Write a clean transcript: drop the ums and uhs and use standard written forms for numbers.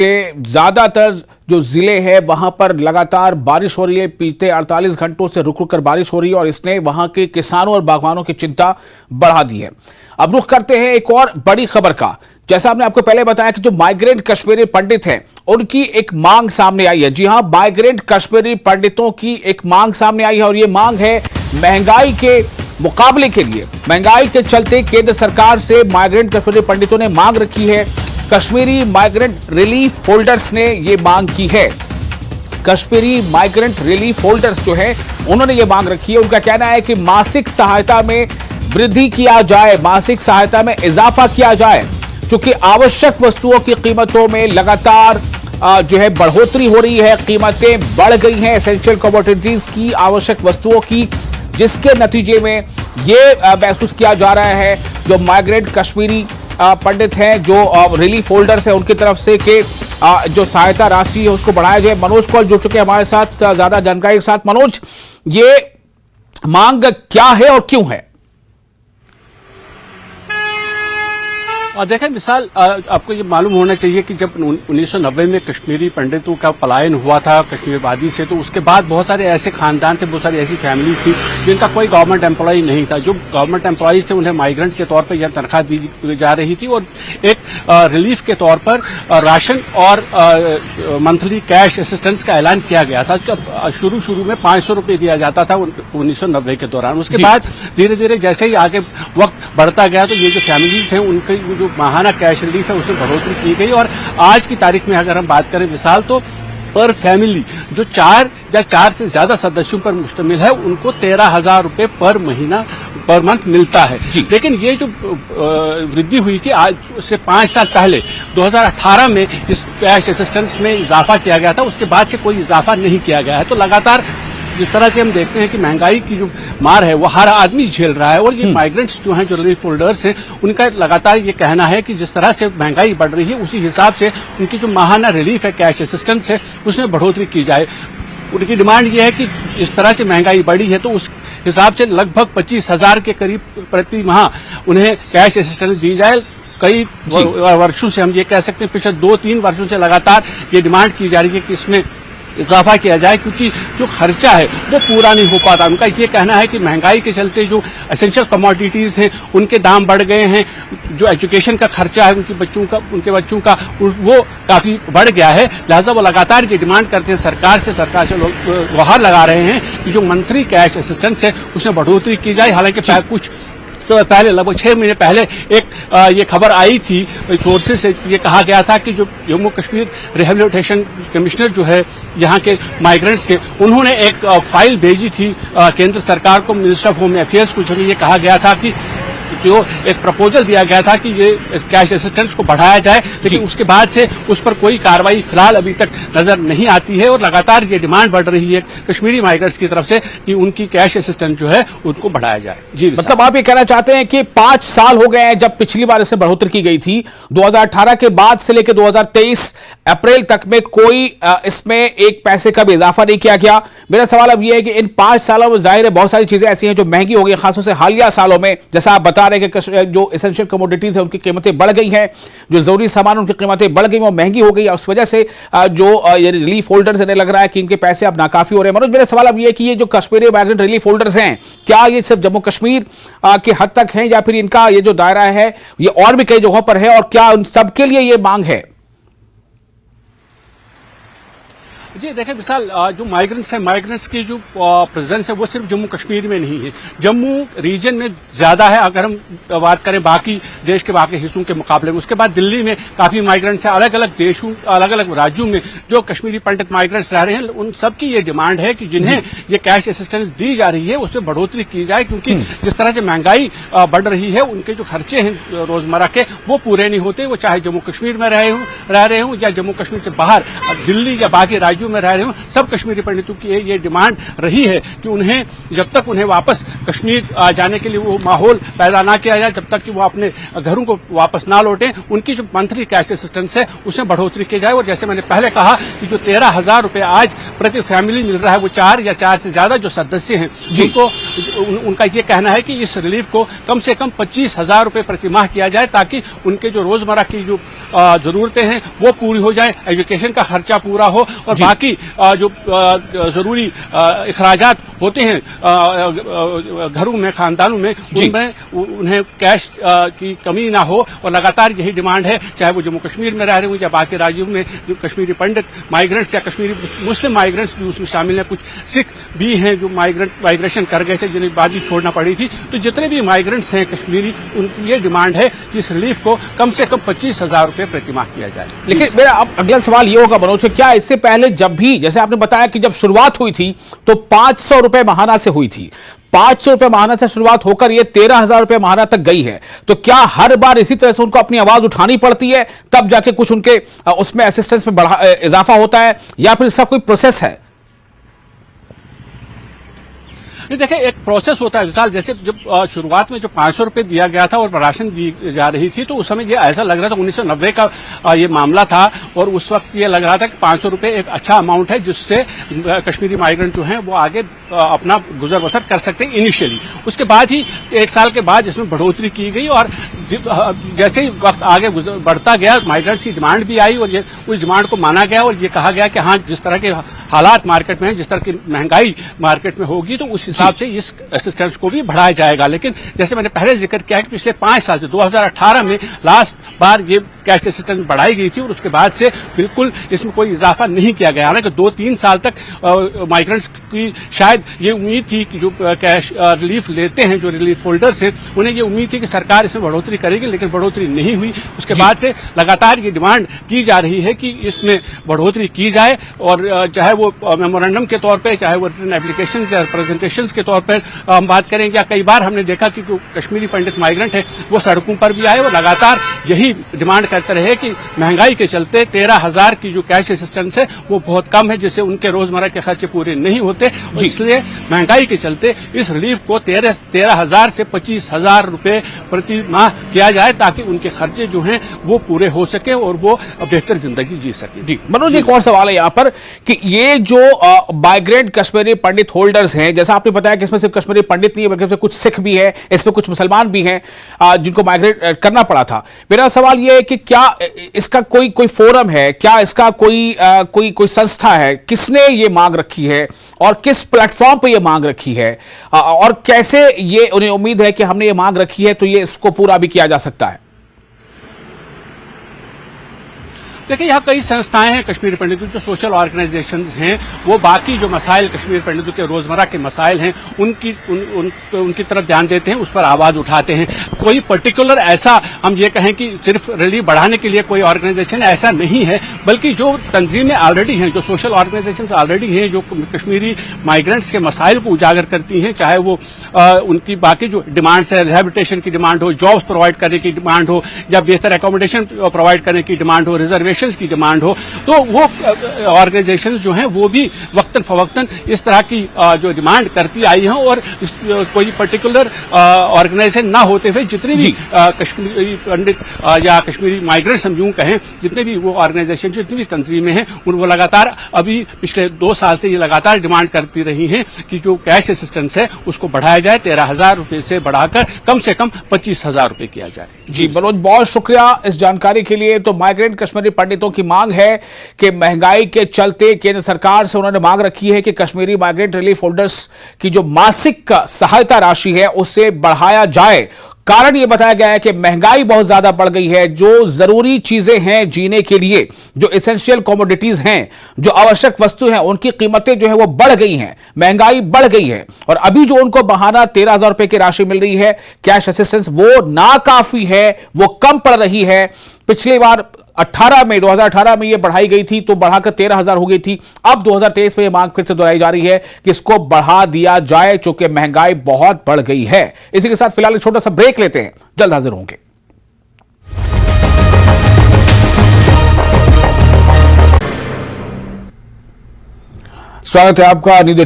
के ज्यादातर जो जिले हैं वहां पर लगातार बारिश हो रही है। बीते 48 घंटों से रुक रुक कर बारिश हो रही है और इसने वहां के किसानों और बागवानों की चिंता बढ़ा दी है। अब रुख करते हैं एक और बड़ी खबर का। जैसा हमने आपको पहले बताया कि जो माइग्रेंट कश्मीरी पंडित हैं उनकी एक मांग सामने आई है। जी हां, माइग्रेंट कश्मीरी पंडितों की एक मांग सामने आई है और ये मांग है महंगाई के मुकाबले के लिए। महंगाई के चलते केंद्र सरकार से माइग्रेंट कश्मीरी पंडितों ने मांग रखी है। कश्मीरी माइग्रेंट रिलीफ होल्डर्स ने यह मांग की है। कश्मीरी माइग्रेंट रिलीफ होल्डर्स जो है उन्होंने ये मांग रखी है। उनका कहना है कि मासिक सहायता में वृद्धि किया जाए, मासिक सहायता में इजाफा किया जाए, क्योंकि आवश्यक वस्तुओं की कीमतों में लगातार जो है बढ़ोतरी हो रही है। कीमतें बढ़ गई हैं एसेंशियल कमोडिटीज की, आवश्यक वस्तुओं की, जिसके नतीजे में ये महसूस किया जा रहा है जो माइग्रेंट कश्मीरी पंडित हैं, जो रिलीफ होल्डर्स हैं, उनकी तरफ से कि जो सहायता राशि है उसको बढ़ाया जाए। मनोज कौल जुड़ चुके हैं हमारे साथ ज्यादा जानकारी के साथ। मनोज, ये मांग क्या है और क्यों है? देखें विशाल, आपको ये मालूम होना चाहिए कि जब 1990 में कश्मीरी पंडितों का पलायन हुआ था कश्मीर वादी से, तो उसके बाद बहुत सारे ऐसे खानदान थे, बहुत सारी ऐसी फैमिलीज थी जिनका कोई गवर्नमेंट एम्प्लॉय नहीं था। जो गवर्नमेंट एम्प्लॉयज थे उन्हें माइग्रेंट के तौर पर यह तनख्वाह दी जा रही थी और एक रिलीफ के तौर पर राशन और मंथली कैश असिस्टेंस का ऐलान किया गया था। शुरू में 500 रुपये दिया जाता था 1990 के दौरान। उसके बाद धीरे धीरे जैसे ही आगे वक्त बढ़ता गया तो ये जो फैमिलीज हैं उनके जो माहाना कैश रिलीफ है उसमें बढ़ोतरी की गई और आज की तारीख में अगर हम बात करें विशाल, तो पर फैमिली जो 4 या 4 से ज्यादा सदस्यों पर मुश्तमिल है उनको 13,000 रुपए पर महीना पर मंथ मिलता है। लेकिन ये जो वृद्धि हुई थी आज से 5 साल पहले 2018 में इस कैश असिस्टेंस में इजाफा किया गया था, उसके बाद से कोई इजाफा नहीं किया गया है। तो लगातार जिस तरह से हम देखते हैं कि महंगाई की जो मार है वो हर आदमी झेल रहा है और ये माइग्रेंट्स जो हैं, जो रिलीफ होल्डर्स हैं, उनका लगातार ये कहना है कि जिस तरह से महंगाई बढ़ रही है उसी हिसाब से उनकी जो माहाना रिलीफ है, कैश असिस्टेंस है, उसमें बढ़ोतरी की जाए। उनकी डिमांड ये है कि इस तरह से महंगाई बढ़ी है तो उस हिसाब से लगभग 25,000 के करीब प्रति माह उन्हें कैश असिस्टेंस दी जाए। कई वर्षों से हम ये कह सकते हैं, पिछले 2-3 वर्षों से लगातार ये डिमांड की जा रही है कि इसमें इजाफा किया जाए, क्योंकि जो खर्चा है वो पूरा नहीं हो पाता। उनका ये कहना है कि महंगाई के चलते जो एसेंशियल कमोडिटीज हैं उनके दाम बढ़ गए हैं, जो एजुकेशन का खर्चा है उनके बच्चों का वो काफी बढ़ गया है। लिहाजा वो लगातार ये डिमांड करते हैं सरकार से लोग गुहार लगा रहे हैं कि जो मंथली कैश असिस्टेंस है उसमें बढ़ोतरी की जाए। हालांकि कुछ पहले लगभग 6 महीने पहले एक ये खबर आई थी, सोर्सेज से ये कहा गया था कि जो जम्मू कश्मीर रिहेबिलिटेशन कमिश्नर जो है यहाँ के माइग्रेंट्स के, उन्होंने एक फाइल भेजी थी केंद्र सरकार को, मिनिस्टर ऑफ होम अफेयर्स को, जिसमें ये कहा गया था कि जो एक प्रपोजल दिया गया था कि ये कैश असिस्टेंस को बढ़ाया जाए, लेकिन उसके बाद से उस पर कोई कार्रवाई फिलहाल अभी तक नजर नहीं आती है और लगातार ये डिमांड बढ़ रही है कश्मीरी माइग्रेंट्स की तरफ से कि उनकी कैश असिस्टेंस जो है उनको बढ़ाया जाए। जी, मतलब आप ये कहना चाहते हैं कि 5 साल हो गए हैं जब पिछली बार इसमें बढ़ोतरी की गई थी, 2018 के बाद से लेकर 2023 अप्रैल तक में कोई इसमें एक पैसे का भी इजाफा नहीं किया गया। मेरा सवाल अब यह है कि इन 5 सालों में जाहिर है बहुत सारी चीजें ऐसी हैं जो महंगी हो गई, खासतौर से हालिया सालों में, जैसा आप बता रहे हैं कि जो एसेंशियल कमोडिटीज है उनकी कीमतें बढ़ गई हैं, जो जरूरी सामान उनकी कीमतें बढ़ गई वो महंगी हो गई और उस वजह से जो ये रिलीफ होल्डर्स इन्हें लग रहा है कि इनके पैसे अब नाकाफी हो रहे हैं। मनोज, मेरा सवाल अब ये है कि ये जो कश्मीरी माइग्रेंट रिलीफ होल्डर्स हैं, क्या ये सिर्फ जम्मू कश्मीर की हद तक हैं या फिर इनका ये जो दायरा है ये और भी कई जगहों पर है, और क्या उन सबके लिए ये मांग है? जी देखिए विशाल, जो माइग्रेंट्स हैं, माइग्रेंट्स की जो प्रेजेंस है वो सिर्फ जम्मू कश्मीर में नहीं है, जम्मू रीजन में ज्यादा है अगर हम बात करें बाकी देश के बाकी हिस्सों के मुकाबले में। उसके बाद दिल्ली में काफी माइग्रेंट्स हैं, अलग अलग देशों, अलग अलग राज्यों में जो कश्मीरी पंडित माइग्रेंट्स रह रहे हैं, उन सबकी ये डिमांड है कि जिन्हें ये कैश असिस्टेंस दी जा रही है उसमें बढ़ोतरी की जाए, क्योंकि जिस तरह से महंगाई बढ़ रही है उनके जो खर्चे हैं रोजमर्रा के वो पूरे नहीं होते, वो चाहे जम्मू कश्मीर में रह रहे हों या जम्मू कश्मीर से बाहर दिल्ली या बाकी राज्यों राज्यों में रह रहे हों, सब कश्मीरी पंडितों की ये डिमांड रही है कि उन्हें जब तक उन्हें वापस कश्मीर जाने के लिए वो माहौल पैदा ना किया जाए, जब तक कि वो अपने घरों को वापस ना लौटें, उनकी जो मंथली कैश असिस्टेंस है उसमें बढ़ोतरी की जाए। और जैसे मैंने पहले कहा कि जो 13,000 रुपए आज प्रति फैमिली मिल रहा है, वो 4 या 4 से ज्यादा जो सदस्य हैं जिनको उनका ये कहना है कि इस रिलीफ को कम से कम 25,000 रुपए प्रति माह किया जाए, ताकि उनके जो रोजमर्रा की जो जरूरतें हैं वो पूरी हो जाए, एजुकेशन का खर्चा पूरा हो और बाकी जो जरूरी अखराजात होते हैं घरों में, खानदानों में, उनमें उन्हें कैश की कमी ना हो। और लगातार यही डिमांड है, चाहे वो जम्मू कश्मीर में रह रहे हो या बाकी राज्यों में जो कश्मीरी पंडित माइग्रेंट्स या कश्मीरी मुस्लिम माइग्रेंट्स भी उसमें शामिल हैं, कुछ सिख भी हैं जो माइग्रेशन कर गए थे, जिन्हें बाजी छोड़ना पड़ी थी। तो जितने भी माइग्रेंट्स हैं कश्मीरी, उनकी ये डिमांड है कि इस रिलीफ को कम से कम 25,000 रुपए प्रति माह किया जाए। लेकिन मेरा अब अगला सवाल ये होगा मनोज, क्या इससे पहले जब भी, जैसे आपने बताया कि जब शुरुआत हुई थी तो 500 रुपए माहाना से हुई थी, 500 रुपए माहाना से शुरुआत होकर ये 13,000 रुपए माहाना तक गई है, तो क्या हर बार इसी तरह से उनको अपनी आवाज उठानी पड़ती है तब जाके कुछ उनके उसमें असिस्टेंस में इजाफा होता है, या फिर इसका कोई प्रोसेस है? ये देखिए, एक प्रोसेस होता है विशाल। जैसे जब शुरुआत में जो 500 रुपए दिया गया था और राशन दी जा रही थी, तो उस समय ये ऐसा लग रहा था 1990 का ये मामला था, और उस वक्त ये लग रहा था कि 500 रुपए एक अच्छा अमाउंट है जिससे कश्मीरी माइग्रेंट जो हैं वो आगे अपना गुजर बसर कर सकते हैं इनिशियली। उसके बाद ही 1 साल के बाद इसमें बढ़ोतरी की गई, और जैसे ही वक्त आगे बढ़ता गया माइग्रेंट्स की डिमांड भी आई और ये उस डिमांड को माना गया और ये कहा गया कि हाँ, जिस तरह के हालात मार्केट में हैं, जिस तरह की महंगाई मार्केट में होगी, तो उस हिसाब से इस असिस्टेंस को भी बढ़ाया जाएगा। लेकिन जैसे मैंने पहले जिक्र किया कि पिछले 5 साल से 2018 में लास्ट बार ये कैश असिस्टेंस बढ़ाई गई थी और उसके बाद से बिल्कुल इसमें कोई इजाफा नहीं किया गया। हालांकि 2-3 साल तक माइग्रेंट्स की शायद ये उम्मीद थी कि जो कैश रिलीफ लेते हैं, जो रिलीफ होल्डर्स हैं, उन्हें ये उम्मीद थी कि सरकार इसमें बढ़ोतरी करेगी, लेकिन बढ़ोतरी नहीं हुई। उसके बाद से लगातार ये डिमांड की जा रही है कि इसमें बढ़ोतरी की जाए, और चाहे वो मेमोरेंडम के तौर पर, चाहे वो रिटन एप्लीकेशन या रिप्रेजेंटेशन के तौर पर हम बात करें, या कई बार हमने देखा कि जो कश्मीरी पंडित माइग्रेंट है वो सड़कों पर भी आए और लगातार यही डिमांड करते रहे कि महंगाई के चलते 13,000 की जो कैश असिस्टेंस है वो बहुत कम है, जिससे उनके रोजमर्रा के खर्चे पूरे नहीं होते। इसलिए महंगाई के चलते इस रिलीफ को 13,000 से 25,000 रुपए प्रति माह किया जाए, ताकि उनके खर्चे जो हैं वो पूरे हो सके और वो बेहतर जिंदगी जी सके। जी मनोज, एक और सवाल है यहाँ पर कि ये जो माइग्रेंट कश्मीरी पंडित होल्डर्स हैं, जैसा आपने बताया कि इसमें सिर्फ कश्मीरी पंडित नहीं है बल्कि इसमें कुछ सिख भी है, इसमें कुछ मुसलमान भी हैं जिनको माइग्रेट करना पड़ा था। मेरा सवाल यह है कि क्या इसका कोई फोरम है, क्या इसका कोई संस्था है, किसने ये मांग रखी है और किस प्लेटफॉर्म पे ये मांग रखी है, और कैसे ये उन्हें उम्मीद है कि हमने ये मांग रखी है तो ये इसको पूरा भी किया जा सकता है? देखिए, यहाँ कई संस्थाएं हैं कश्मीरी पंडितों, जो सोशल ऑर्गेनाइजेशंस हैं, वो बाकी जो मसाइल कश्मीरी पंडितों के रोजमर्रा के मसाइल हैं उनकी तरफ ध्यान देते हैं, उस पर आवाज उठाते हैं। कोई पर्टिकुलर ऐसा हम ये कहें कि सिर्फ रिलीफ बढ़ाने के लिए कोई ऑर्गेनाइजेशन ऐसा नहीं है, बल्कि जो तंजीमें ऑलरेडी हैं, जो सोशल ऑर्गेनाइजेशन ऑलरेडी हैं, जो कश्मीरी माइग्रेंट्स के मसाइल को उजागर करती हैं, चाहे वो उनकी बाकी जो डिमांड्स है, रिहेबिलिटेशन की डिमांड हो, जॉब्स प्रोवाइड करने की डिमांड हो, या बेहतर एकोमोडेशन प्रोवाइड करने की डिमांड हो, रिजर्वेशन की डिमांड हो, तो वो ऑर्गेनाइजेशन जो हैं वो भी वक्तन फवक्तन इस तरह की जो डिमांड करती आई हैं, और कोई पर्टिकुलर ऑर्गेनाइजेशन ना होते हुए जितने भी कश्मीरी पंडित या कश्मीरी माइग्रेंट्स हम यूं कहें, जितने भी वो ऑर्गेनाइजेशन, जितनी भी तंजीमें हैं, वो लगातार अभी पिछले 2 साल से ये लगातार डिमांड करती रही हैं कि जो कैश असिस्टेंस है उसको बढ़ाया जाए, 13,000 रुपए से बढ़ाकर कम से कम 25,000 रुपए किया जाए। जी मनोज, बहुत शुक्रिया इस जानकारी के लिए। तो माइग्रेंट कश्मीरी पंडितों की मांग है कि महंगाई के चलते केंद्र सरकार से उन्होंने मांग रखी है कि कश्मीरी माइग्रेंट रिलीफ होल्डर्स की जो मासिक सहायता राशि है उसे बढ़ाया जाए। कारण यह बताया गया है कि महंगाई बहुत ज्यादा बढ़ गई है, जो जरूरी चीजें हैं जीने के लिए, जो एसेंशियल कमोडिटीज हैं, जो आवश्यक वस्तु हैं, उनकी कीमतें जो है वो बढ़ गई हैं, महंगाई बढ़ गई है, और अभी जो उनको बहाना 13,000 रुपए की राशि मिल रही है कैश असिस्टेंस, वो नाकाफी है, वो कम पड़ रही है। पिछली बार 2018 में ये बढ़ाई गई थी तो बढ़ाकर 13,000 हो गई थी। अब 2023 में ये मांग फिर से दोहराई जा रही है कि इसको बढ़ा दिया जाए, चूंकि महंगाई बहुत बढ़ गई है। इसी के साथ फिलहाल एक छोटा सा ब्रेक लेते हैं, जल्द हाजिर होंगे। स्वागत है आपका न्यूज